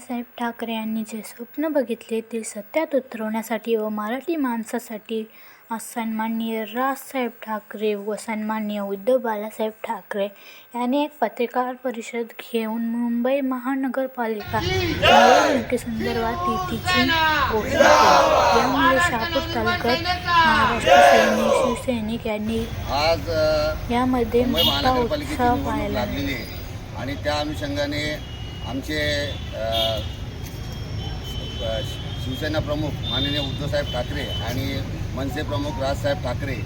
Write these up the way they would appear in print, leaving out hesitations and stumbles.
बाळासाहेब ठाकरे यांनी जे स्वप्न बघितले ते सत्यात उतरवण्यासाठी व मराठी माणसासाठी आज सन्माननीय राजसाहेब ठाकरे व सन्माननीय उद्धव बाळासाहेब ठाकरे यांनी एक पत्रकार परिषद घेऊन मुंबई महानगरपालिका निवडणुकीसंदर्भात युतीची घोषणा केली। यामुळे शहापूर तालुक्यात महाराष्ट्र सैनिक शिवसैनिक यांनी आज यामध्ये मोठा उत्साह पाहायला आणि त्या अनुषंगाने आमचे शिवसेना प्रमुख माननीय उद्धवसाहेब ठाकरे आणि मनसे प्रमुख राजसाहेब ठाकरे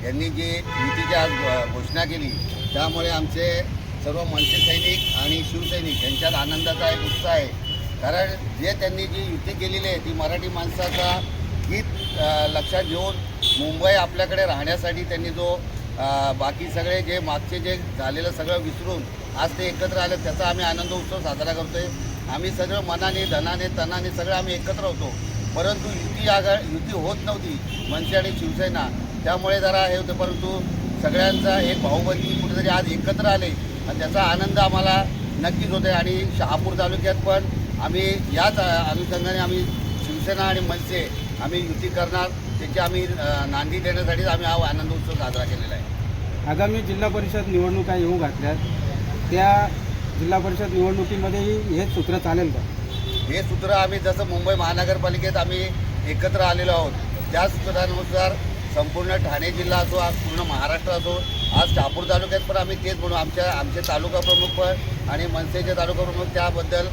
यांनी जी युतीची आज घोषणा केली, त्यामुळे आमचे सर्व मनसे सैनिक आणि शिवसैनिक यांच्यात आनंदाचा एक उत्साह आहे। कारण जे त्यांनी जी युती केलेली आहे ती मराठी माणसाचा हित लक्षात घेऊन मुंबई आपल्याकडे राहण्यासाठी त्यांनी जो बाकी सगळे जे मागचे जे झालेलं सगळं विसरून आज ते एकत्र आले, त्याचा आम्ही आनंद उत्सव साजरा करतो आहे। आम्ही सगळं मनाने धनाने तनाने सगळं आम्ही एकत्र होतो, परंतु युती होत नव्हती मनसे आणि शिवसेना, त्यामुळे जरा हे होतं। परंतु सगळ्यांचा एक भाऊबंदी कुठेतरी आज एकत्र आले आणि त्याचा आनंद आम्हाला नक्कीच होतो आहे। आणि शहापूर तालुक्यात पण आम्ही याच अनुषंगाने आम्ही शिवसेना आणि मनसे आम्ही युती करणार, त्याची आम्ही नांदी देण्यासाठीच आम्ही हा आनंद उत्सव साजरा केलेला आहे। आगामी जिल्हा परिषद निवडणुका येऊ घातल्यात, त्या जिल्हा परिषद निवडणुकीमध्येही हेच सूत्र चालेल का? हे सूत्र आम्ही जसं मुंबई महानगरपालिकेत आम्ही एकत्र आलेलो आहोत, त्याच सूत्रानुसार संपूर्ण ठाणे जिल्हा असो, आज पूर्ण महाराष्ट्र असो, आज शहापूर तालुक्यात पण आम्ही तेच म्हणू। आमचे तालुका प्रमुख पण आणि मनसेचे तालुका प्रमुख त्याबद्दल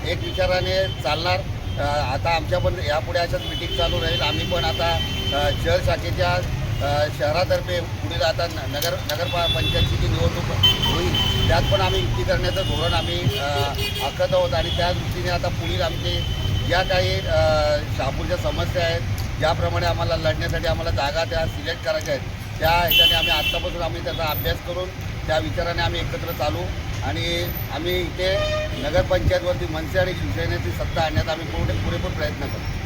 एक विचाराने चालणार। आता आमच्या पण यापुढे अशाच मीटिंग चालू राहील। आम्ही पण आता शहर शाखेच्या शहरातर्फे पुढील आता नगरपंचायतची जी निवडणूक होईल त्यात पण आम्ही युती करण्याचं धोरण आम्ही आखत आहोत। आणि त्या दृष्टीने आता पुढील आमचे ज्या काही शहापूरच्या समस्या आहेत, ज्याप्रमाणे आम्हाला लढण्यासाठी आम्हाला जागा त्या सिलेक्ट करायच्या आहेत, त्या ह्याच्याने आम्ही आत्तापासून आम्ही त्याचा अभ्यास करून त्या विचाराने आम्ही एकत्र चालू आणि आम्ही इथे नगरपंचायतवरती मनसे आणि शिवसेनेची सत्ता आणण्याचा आम्ही पुरेपूर प्रयत्न करू।